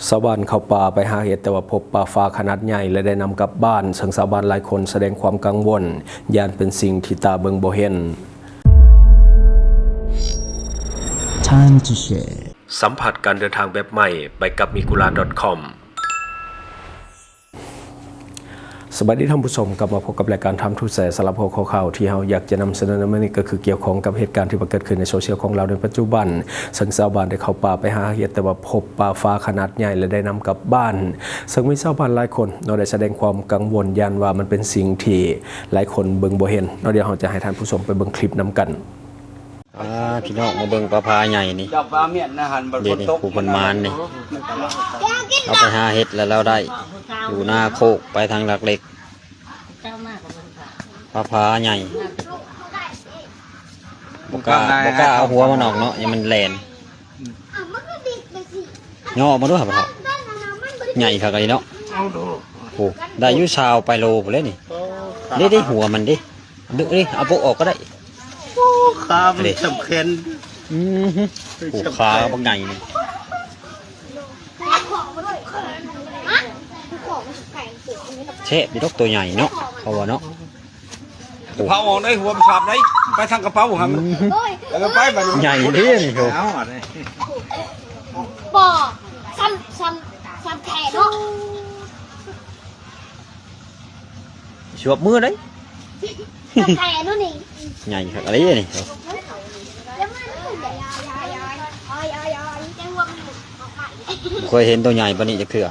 ชาวบ้านเข้าป่าไปหาเห็ดแต่ว่าพบปลาฟ้าขนาดใหญ่และได้นำกลับบ้านซึ่งชาวบ้านหลายคนแสดงความกังวลย่านเป็นสิ่งที่ตาเบิ่งบ่เห็น Time to share สัมผัสการเดินทางแบบใหม่ไปกับmikulan.com สวัสดีท่านผู้ชมกลับมาพบกับรายการทำทุกแสสารพัดข่าวที่เราอยากจะนำเสนอในวันนี้ก็คือเกี่ยวข้องกับเหตุการณ์ที่เกิดขึ้นในโซเชียลของเราในปัจจุบันซึ่งชาวบ้านได้เข้าป่าไปหาเห็ดแต่ว่าพบปลาฟ้าขนาดใหญ่และได้นำกลับบ้านซึ่งมีชาวบ้านหลายคนได้แสดงความกังวลยันว่ามันเป็นสิ่งที่หลายคนเบิ่งบ่เห็นเดี๋ยวเราจะให้ท่านผู้ชมไปเบิ่งคลิปนํกันพี่น้องมาเบิ่งปลาพาใหญ่นี่จับปลาเมียนนะหันบน เดี๋ยวนี้ผู้คนมานนี่เอาไปหาเห็ดแล้วเราได้อยู่หน้าโคกไปทางหลักเหล็กปลาพาใหญ่บกล้าเอาหัวมันออกเนาะยังมันแลนย่อมาด้วยครับพ่อใหญ่ขนาดนี้เนาะโอ้ได้ยุ่ชาวไปโลไปเลยนี่ได้หัวมันดิดึกดิเอาพวกออกก็ได้ขามันสำคัญผูกขาบางใหญ่นี่เชฟดีดอกตัวใหญ่เนาะเพราะว่าเนาะเผาออกได้หัวมันสับได้ไปทางกระเป๋าครับแล้วก็ไปแบบใหญ่ดินี่โหบ่ซ้ำแขนเนาะชวบมือได้ซ้ำแขนนู่นนี่ใหญ่ขนาดนี้นี่เคยเห็นตัวใหญ่ปะนี่จะเถื่อ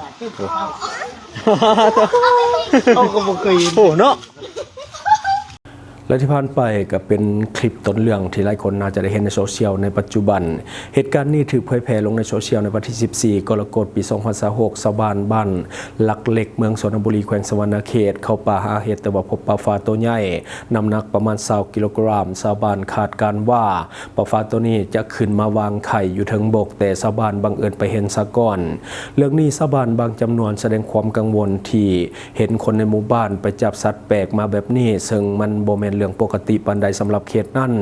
เขาก็บ่เคยโอ้เนาะและที่ผ่านไปก็เป็นคลิปต้นเรื่องที่หลายคนน่าจะได้เห็นในโซเชียลในปัจจุบันเหตุการณ์นี้ถูกเผยแพร่ลงในโซเชียลในวันที่14กรกฎาคมปี2026ชาวบ้านบ้านหลักเหล็กเมืองสนบุรีแขวงสวรรณเขตเข้าป่าหาเห็ดแต่ว่าพบปลาฟ้าตัวใหญ่น้ำหนักประมาณ20กิโลกรัมชาวบ้านคาดการว่าปลาฟ้าตัวนี้จะขึ้นมาวางไข่อยู่ถึงบกแต่ชาวบ้านบังเอิญไปเห็นซะก่อนเรื่องนี้ชาวบ้านบางจำนวนแสดงความกังวลที่เห็นคนในหมู่บ้านไปจับสัตว์แปลกมาแบบนี้ซึ่งมันบ่แม่นเรื่องปกติปานใดสำหรับเขตนั้น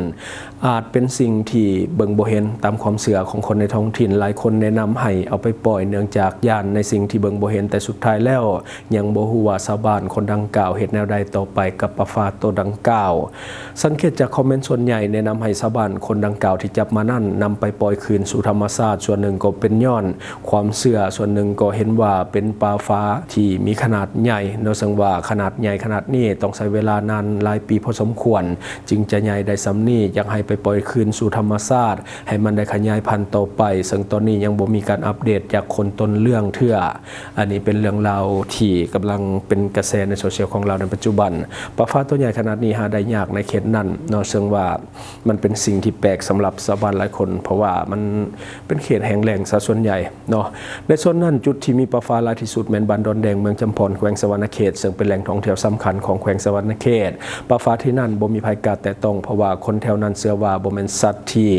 อาจเป็นสิ่งที่เบิ่งบ่เห็นตามความเชื่อของคนในท้องถิ่นหลายคนแนะนำให้เอาไปปล่อยเนื่องจากย่านในสิ่งที่เบิ่งบ่เห็นแต่สุดท้ายแล้วยังบ่ฮู้ว่าชาวบ้านคนดังกล่าวเฮ็ดแนวใดต่อไปกับปลาฟ้าตัวดังกล่าวสังเกตจากคอมเมนต์ส่วนใหญ่แนะนำให้ชาวบ้านคนดังกล่าวที่จับมานั้นนำไปปล่อยคืนสู่ธรรมชาติส่วนหนึ่งก็เป็นย้อนความเชื่อส่วนหนึ่งก็เห็นว่าเป็นปลาฟ้าที่มีขนาดใหญ่เนื่องจากว่าขนาดใหญ่ขนาดนี้ต้องใช้เวลานานหลายปีพอสมควรจึงจะใหญ่ได้สำนี้อยากให้ไปปล่อยคืนสู่ธรรมชาติให้มันได้ขยายพันธุ์ต่อไปซึ่งตอนนี้ยังบ่มีการอัปเดตจากคนต้นเรื่องเทื่ออันนี้เป็นเรื่องราวที่กำลังเป็นกระแสในโซเชียลของเราในปัจจุบันปลาฟ้าตัวใหญ่ขนาดนี้หาได้ยากในเขตนั้นเนาะซึ่งว่ามันเป็นสิ่งที่แปลกสำหรับชาวบ้านหลายคนเพราะว่ามันเป็นเขตแห้งแล้งซะส่วนใหญ่เนาะในส่วนนั้นจุดที่มีปลาฟ้าหลายที่สุดแม่นบ้านดอนแดงเมืองจำพรแขวงสวรรณเขตซึ่งเป็นแหล่งท่องเที่ยวสำคัญของแขวงสวรรณเขตปลาฟ้าที่นั่นบ่มีภัยกัดแต่ต้องเพราะว่าคนแถวนั้นเชื่อว่าบ่แม่นสัตว์ที่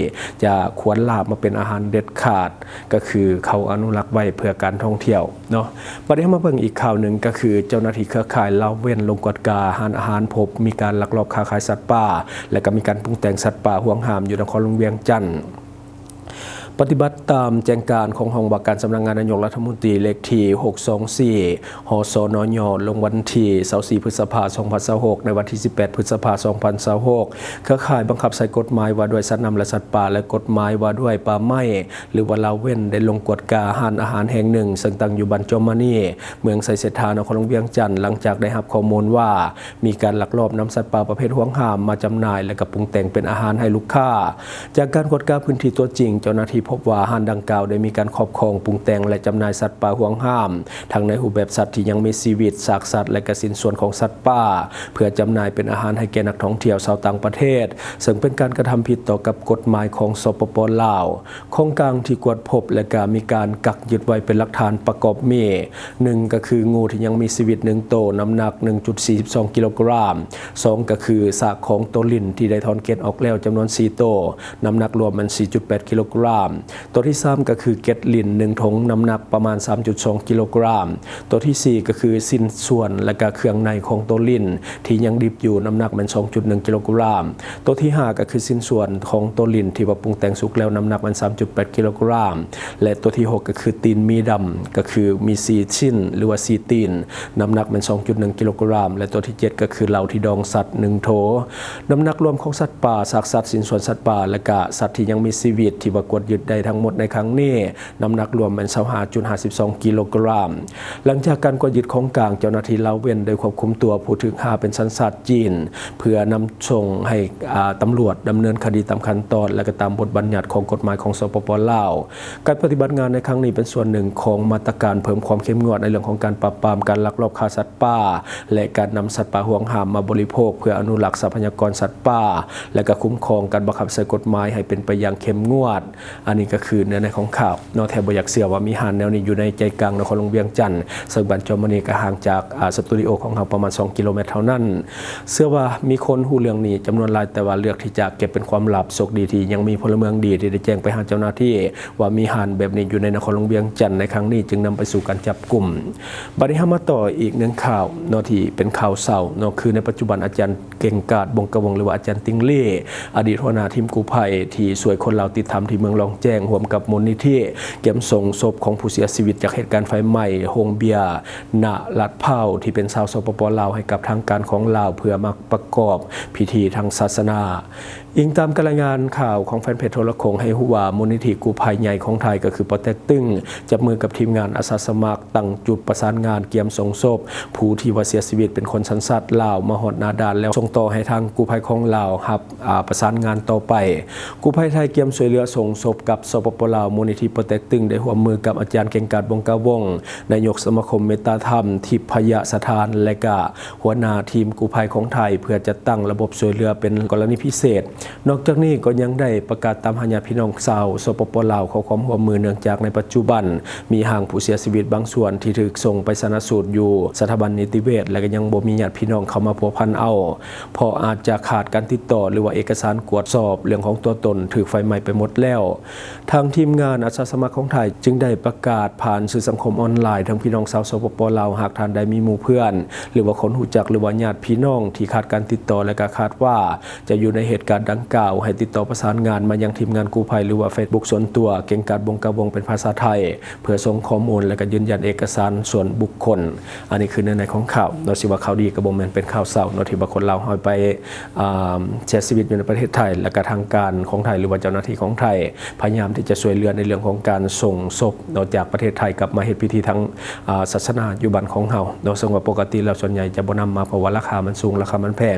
จะควรลาบมาเป็นอาหารเด็ดขาดก็คือเขาอนุรักษ์ไว้เพื่อการท่องเที่ยวเนาะประเด็นมาเบิ่งอีกข่าวหนึ่งก็คือเจ้าหน้าที่เครือข่ายละเว้นลงกวดกาอาหารพบมีการลักลอบค้าขายสัตว์ป่าและก็มีการปรุงแต่งสัตว์ป่าห่วงห้ามอยู่นครหลวงเวียงจันทร์ปฏิบัติตามแจ้งการของห้องว่าการสำนักงานนายกรัฐมนตรีเลขที่624หสนยลงวันที่24พฤษภาคม2026ในวันที่18พฤษภาคม2026เครือข่ายบังคับใช้กฎหมายว่าด้วยสัตว์นำและสัตว์ป่าและกฎหมายว่าด้วยป่าไม้หรือว่าละเว้นได้ลงกวดกาอาหารแห่งหนึ่งซึ่งตั้งอยู่บ้านจอมมานีเมืองไสเสถานครหลวงเวียงจันทร์หลังจากได้รับข้อมูลว่ามีการลักลอบนำสัตว์ป่าประเภทห่วงห้ามมาจำหน่ายและก็ปรุงแต่งเป็นอาหารให้ลูกค้าจากการกวดกาพื้นที่ตัวจริงเจ้าหน้าที่พบว่าอาหารดังกล่าวได้มีการครอบครองปรุงแต่งและจำหน่ายสัตว์ป่าห่วงห้ามทั้งในรูปแบบสัตว์ที่ยังมีชีวิตซากสัตว์และก็สินส่วนของสัตว์ป่าเพื่อจำหน่ายเป็นอาหารให้แก่นักท่องเที่ยวชาวต่างประเทศซึ่งเป็นการกระทำผิดต่อกับกฎหมายของสปป.ลาวของกลางที่กวดพบและก็มีการกักยึดไว้เป็นหลักฐานประกอบมี1ก็คืองูที่ยังมีชีวิต1โตวน้ำหนัก 1.42 กิโลกรัม2ก็คือซากของตัวลิ้นที่ได้ถอนเกล็ดออกแล้วจำนวน4โตวน้ำหนักรวมมัน 4.8 กิโลกรัม ตัวที่3ก็คือเกล็ดลิ้น1ถุงน้ำหนักประมาณ 3.2 กิโลกรัมตัวที่4ก็คือสิ้นส่วนและก็เครื่องในของตัวลิ้นที่ยังดิบอยู่น้ำหนักมัน 2.1 กิโลกรัมตัวที่5ก็คือสิ้นส่วนของตัวลิ้นที่ว่าปรุงแต่งสุกแล้วน้ำหนักมัน 3.8 กิโลกรัมและตัวที่6ก็คือตีนมีดำก็คือมี4ชิ้นหรือว่า4ตีนน้ำหนักมัน 2.1 กิโลกรัมและตัวที่7ก็คือเหล้าที่ดองสัตว์1โถน้ำหนักรวมของสัตว์ป่าซากสัตว์สิ้นส่วนสัตว์ป่าและก็สัตว์ที่ยังมีชีวิตที่ว่ากดยึดได้ทั้งหมดในครั้งนี้น้ำหนักรวมเป็น 25.52 กิโลกรัมหลังจากการกดยึดของกลางเจ้าหน้าที่ละเว้นโดยควบคุมตัวผู้ถูกหาเป็นสัญชาติจีนเพื่อนำส่งให้ตำรวจดำเนินคดีตามขั้นตอนและก็ตามบทบัญญัติของกฎหมายของสปป.ลาวการปฏิบัติงานในครั้งนี้เป็นส่วนหนึ่งของมาตรการเพิ่มความเข้มงวดในเรื่องของการปราบปรามการลักลอบฆ่าสัตว์ป่าและการนำสัตว์ป่าห่วงห้ามมาบริโภคเพื่ออนุรักษ์ทรัพยากรสัตว์ป่าและก็คุ้มครองการบังคับใช้กฎหมายให้เป็นไปอย่างเข้มงวดอันนี้ก็คือเนื้อในของข่าวนอกแถบอยากเสือว่ามีหาดแนวนี้อยู่ในใจกลางนครหลวงเวียงจันทร์ซึ่งบันจอมณีก็ห่างจากสตูดิโอของเราประมาณ2กิโลเมตรเท่านั้นเชื่อว่ามีคนหูเรื่องนี้จำนวนหลายแต่ว่าเลือกที่จะเก็บเป็นความลับโชคดีที่ยังมีพลเมืองดีที่ได้แจ้งไปหาเจ้าหน้าที่ว่ามีหาดแบบนี้อยู่ในนครหลวงเวียงจันทร์ในครั้งนี้จึงนำไปสู่การจับกลุ่มบัดนี้มาต่ออีกหนึ่งข่าวที่เป็นข่าวเศร้าคือในปัจจุบันอาจารย์เก่งกาจบงกระวงหรือว่าอาจารย์ติงเล่อดีตหัวหน้าทีมกู้ภัยที่ช่วยคนลาวติดถ้ำที่เมืองลองแจ้งร่วมกับมูลนิธิเก็บส่งศพของผู้เสียชีวิตจากเหตุการณ์ไฟไหม้โรงเบียร์ณลาดพร้าวที่เป็นชาวสปป.ลาวให้กับทางการของลาวเพื่อมาประกอบพิธีทางศาสนาอิงตามการรายงานข่าวของแฟนเพจโทรโขงให้ฮู้ว่ามูลนิธิกู้ภัยใหญ่ของไทยก็คือปอเต็กตึงจับมือกับทีมงานอาสาสมัครตั้งจุดประสานงานเกี่ยมส่งศพผู้ที่ว่าเสียชีวิตเป็นคนสัญชาติลาวมาฮอดนาดานแล้วส่งต่อให้ทางกู้ภัยของลาวรับประสานงานต่อไปกู้ภัยไทยเกี่ยมช่วยเหลือส่งศพกับสปป.ลาวมูลนิธิปอเต็กตึงได้ร่วมมือกับอาจารย์เก่งกาจบงกะวงนายกสมาคมเมตตาธรรมทิพยสถานและก็หัวหน้าทีมกู้ภัยของไทยเพื่อจะตั้งระบบช่วยเหลือเป็นกรณีพิเศษนอกจากนี้ก็ยังได้ประกาศตามหาญาติพี่น้องชาวสปป.ลาวขอความร่วมมือเนื่องจากในปัจจุบันมีห่างผู้เสียชีวิตบางส่วนที่ถูกส่งไปชันสูตรอยู่สถาบันนิติเวชและก็ยังบ่มีญาติพี่น้องเข้ามาพัวพันเอาเพราะอาจจะขาดการติดต่อหรือว่าเอกสารกวดสอบเรื่องของตัวตนถูกไฟไหม้ไปหมดแล้วทางทีมงานอาสาสมัครของไทยจึงได้ประกาศผ่านสื่อสังคมออนไลน์ทั้งพี่น้องชาวสปป.ลาวหากท่านใดมีหมู่เพื่อนหรือว่าคนรู้จักหรือว่าญาติพี่น้องที่ขาดการติดต่อและก็คาดว่าจะอยู่ในเหตุการณ์ดังกล่าวให้ติดต่อประสานงานมายังทีมงานกู้ภัยหรือว่า Facebook ส่วนตัวเก่งกาจบงกะวงเป็นภาษาไทยเพื่อส่งข้อมูลและก็ยืนยันเอกสารส่วนบุคคลอันนี้คือเนื้อในของข่าวเราสิว่าข่าวดีก็บ่แม่นเป็นข่าวเศร้าที่บางคนเราเฮาไปเสียชีวิตอยู่ในประเทศไทยและก็ทางการของไทยหรือว่าเจ้าหน้าที่ของไทยพยายามที่จะช่วยเหลือในเรื่องของการส่งศพออกจากประเทศไทยกลับมาเฮ็ดพิธีทางศาสนาอยู่บ้านของเฮาซึ่งว่าปกติแล้วส่วนใหญ่จะบ่นำมาเพราะว่าราคามันสูงราคามันแพง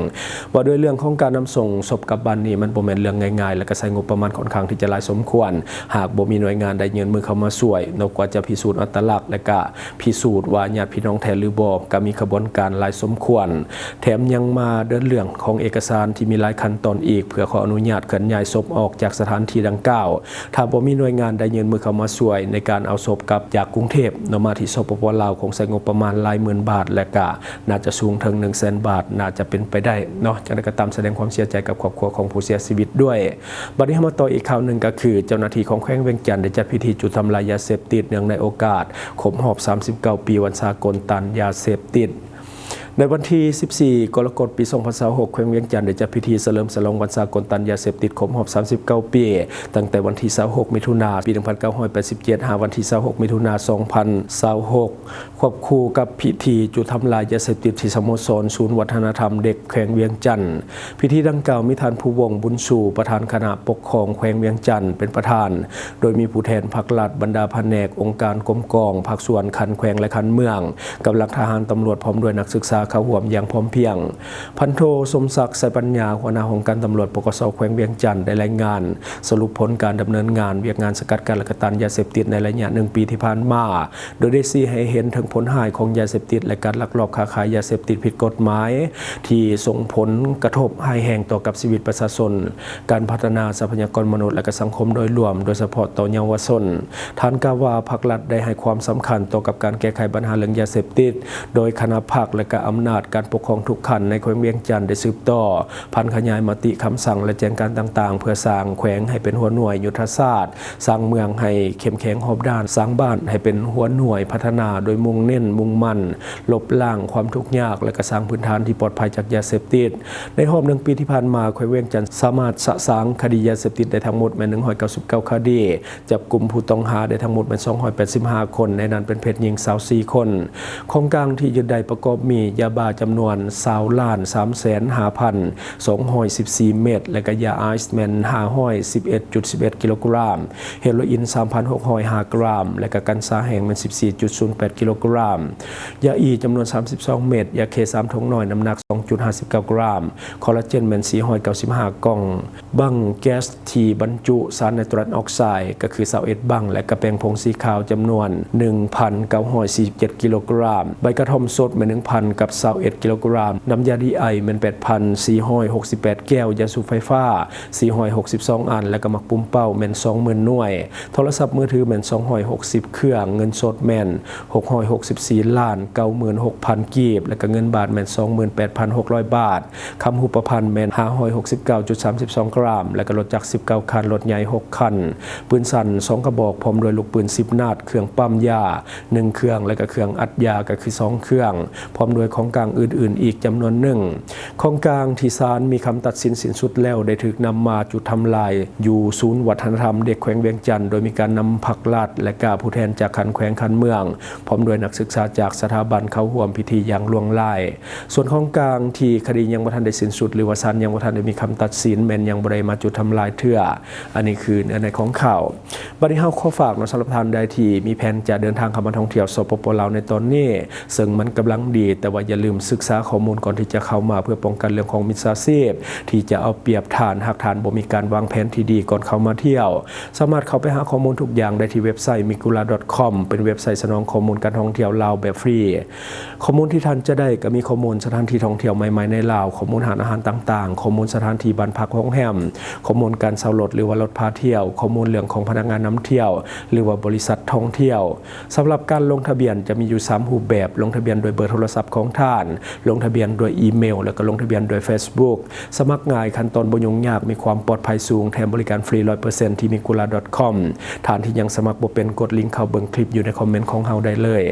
ว่าด้วยเรื่องของการนำส่งศพกลับบ้านนี่มันบ่แม่นเรื่องง่ายๆและก็ใช้งบประมาณค่อนข้างที่จะหลายสมควรหากบ่มีหน่วยงานใดยื่นมือเข้ามาช่วยนอกจากจะพิสูจน์อัตลักษณ์และก็พิสูจน์ว่าญาติพี่น้องแท้หรือบ่ก็มีกระบวนการหลายสมควรแถมยังมาเดินเรื่องของเอกสารที่มีหลายขั้นตอนอีกเพื่อขออนุญาตเคลื่อนย้ายศพออกจากสถานที่ดังกล่าวถ้าบ่มีหน่วยงานใดยื่นมือเข้ามาช่วยในการเอาศพกลับจากกรุงเทพมาที่สปป.ลาวคงใช้งบประมาณหลายหมื่นบาทและก็น่าจะสูงถึง 100,000 บาทน่าจะเป็นไปได้จังได๋ก็ตามแสดงความเสียใจกับครอบครัวของผู้เสียชีวิตด้วยบัดนี้มาต่ออีกข่าวนึงก็คือเจ้าหน้าที่ของแขวงเวียงจันทร์ได้จัดพิธีจุดทำลายยาเสพติดเนื่องในโอกาสครบรอบ39 ปีวันสากลต้านยาเสพติดในวันที่14กรกฎาคมปี2026แขวงเวียงจันทร์ได้จัดพิธีเฉลิมฉลองวันสากลต้านยาเสพติดครบรอบ39 ปีตั้งแต่วันที่26มิถุนายนปี1987หาวันที่26มิถุนายน2026ควบคู่กับพิธีจุดทำลายยาเสพติดที่สโมสรศูนย์วัฒนธรรมเด็กแขวงเวียงจันทร์พิธีดังกล่าวมีท่านผู้วงบุญสู่ประธานคณะปกครองแขวงเวียงจันทร์เป็นประธานโดยมีผู้แทนภาครัฐบรรดาแผนกองค์การกรมกองภาคส่วนคันแขวงและคันเมืองกำลังทหารตำรวจพร้อมด้วยนักศึกษาเข้าร่วมอย่างพร้อมเพรียงพันโทสมศักดิ์ไสปัญญาหัวหน้าของการตำรวจปกส.แขวงเวียงจันทร์ได้รายงานสรุปผลการดำเนินงานเวียกงานสกัดกั้นและต้านยาเสพติดในระยะ1 ปีที่ผ่านมาโดยได้ชี้ให้เห็นถึงผลหายของยาเสพติดและการลักลอบค้าขายยาเสพติดผิดกฎหมายที่ส่งผลกระทบร้ายแรงต่อกับชีวิตประชาชนการพัฒนาทรัพยากรมนุษย์และสังคมโดยรวมโดยเฉพาะต่อเยาวชนท่านกล่าวว่าภาครัฐได้ให้ความสำคัญต่อกับการแก้ไขปัญหาเรื่องยาเสพติดโดยคณะภาคและอ ำนาจการปกครองทุกขั้นในแขวงเวียงจันทน์ได้สืบต่อพันขยายมติคำสั่งและแจงการต่างๆเพื่อสร้างแขวงให้เป็นหัวหน่วยยุทธศาสตร์สร้างเมืองให้เข้มแข็งรอบด้านสร้างบ้านให้เป็นหัวหน่วยพัฒนาโดยมุ่งเน้นมุ่งมั่นลบล้างความทุกข์ยากและก็สร้างพื้นฐานที่ปลอดภัยจากยาเสพติดในรอบ1 ปีที่ผ่านมาแขวงเวียงจันทน์สามารถสะสางคดียาเสพติดได้ทั้งหมดแม่น199คดีจับกุมผู้ต้องหาได้ทั้งหมดเป็น285คนในนั้นเป็นเพศหญิง24คนของกลางที่ยึดได้ประกอบมียาบ้าจำนวน20,305,214 เม็ดและก็ยาไอซ์แมน511.11 กิโลกรัมเฮโรอีน 3,605 กรัมและก็กัญชาแห้งเป็น 14.08 กิโลกรัมยาอีจำนวน32 เม็ดยาเค3ถุงน้อยน้ำหนัก 2.59 กรัมคอลลาเจนเป็น495 กล่องบังแก๊สที่บรรจุสารไนโตรสออกไซด์ก็คือ21บังและกระแปงผงสีขาวจำนวน 1,947 กิโลกรัมใบกระท่อมสดเป็น 1,000 กับ21กิโลกรัมน้ำยาดีไอเป็น 8,468 แก้วยาสูบไฟฟ้า462อันและก็มักปุ่มเป้าเป็น 20,000 หน่วยโทรศัพท์มือถือเป็น260เครื่องเงินสดแม่น664,96,000 กีบและก็เงินบาทแม่น 28,600 บาทคำหูประพันธ์แม่น569.32 กรัมและก็รถจักร19คันรถใหญ่6คันปืนสั่น2กระบอกพร้อมด้วยลูกปืน10นัดเครื่องปั๊มยา1เครื่องและก็เครื่องอัดยาก็คือ2เครื่องพร้อมด้วยของกลางอื่นๆอีกจำนวนหนึ่งของกลางที่ศาลมีคำตัดสินสิ้นสุดแล้วได้ถูกนำมาจุดทำลายอยู่ศูนย์วัฒนธรรมเด็กแขวงเวียงจันทน์โดยมีการนำผักลาดและกาผู้แทนจากขันแขวงขันเมืองพร้อมด้วยนักศึกษาจากสถาบันเข้าร่วมพิธีอย่างล่วงลายส่วนของกลางที่คดียังบ่ทันได้สิ้นสุดหรือว่าศาลยังบ่ทันได้มีคำตัดสินแม้นยังบ่ได้มาจุดทำลายเทื่ออันนี้คือเนื้อในของข่าวบัดนี้เฮาขอฝากสำหรับท่านใดที่มีแผนจะเดินทางเข้ามาท่องเที่ยวสปป.ลาวในตอนนี้ซึ่งมันกำลังดีแต่ว่าอย่าลืมศึกษาข้อมูลก่อนที่จะเข้ามาเพื่อป้องกันเรื่องของมิจฉาชีพที่จะเอาเปรียบฐานหากฐานบ่มีการวางแผนที่ดีก่อนเข้ามาเที่ยวสามารถเข้าไปหาข้อมูลทุกอย่างได้ที่เว็บไซต์ mikula.com เป็นเว็บไซต์สนองข้อมูลการท่องเที่ยวลาวแบบฟรีข้อมูลที่ท่านจะได้ก็มีข้อมูลสถานที่ท่องเที่ยวใหม่ๆในลาวข้อมูลอาหารต่างๆข้อมูลสถานที่บ้านพักโรงแรมข้อมูลการเช่ารถหรือว่ารถพาเที่ยวข้อมูลเรื่องของพนักงานนำเที่ยวหรือว่าบริษัทท่องเที่ยวสำหรับการลงทะเบียนจะมีอยู่3รูปแบบลงทะเบียนโดยเบอร์โทรศัพท์ของท่านลงทะเบียนโดยอีเมลแล้วก็ลงทะเบียนโดย Facebook สมัครง่ายขั้นตอนบ่ยุ่งยากมีความปลอดภัยสูงแถมบริการฟรี 100% ที่ mikula.com ท่านที่ยังสมัครบ่เป็นกดลิงก์เข้าเบิ่งคลิปอยู่ในคอมเมนต์ของเฮาได้เลย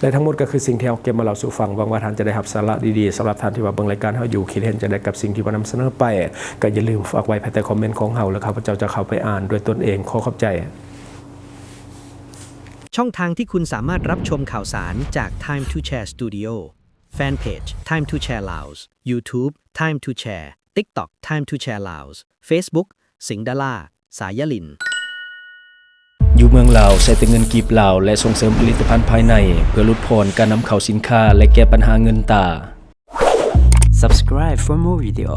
และทั้งหมดก็คือสิ่งที่เฮาเก็บมาเล่าสู่ฟังหวังว่าท่านจะได้รับสาระดีๆสำหรับท่านที่ว่าเบิ่งรายการเฮาอยู่คิดเห็นจะได้กับสิ่งที่ว่านำเสนอไปก็อย่าลืมฝากไว้ภายใต้คอมเมนต์ของเฮาแล้วข้าพเจ้าจะเข้าไปอ่านด้วยตนเองขอขอบใจช่องทางที่คุณสามารถรับชมข่าวสารจาก Time to Share Studio Fanpage Time to Share Laos YouTube Time to Share TikTok Time to Share Laos Facebook สิงห์ดาราสายลินอยู่เมืองลาวใช้แต่เงินกีบลาวและส่งเสริมผลิตภัณฑ์ภายในเพื่อลดพรการนำเข้าสินค้าและแก้ปัญหาเงินตา Subscribe for more video.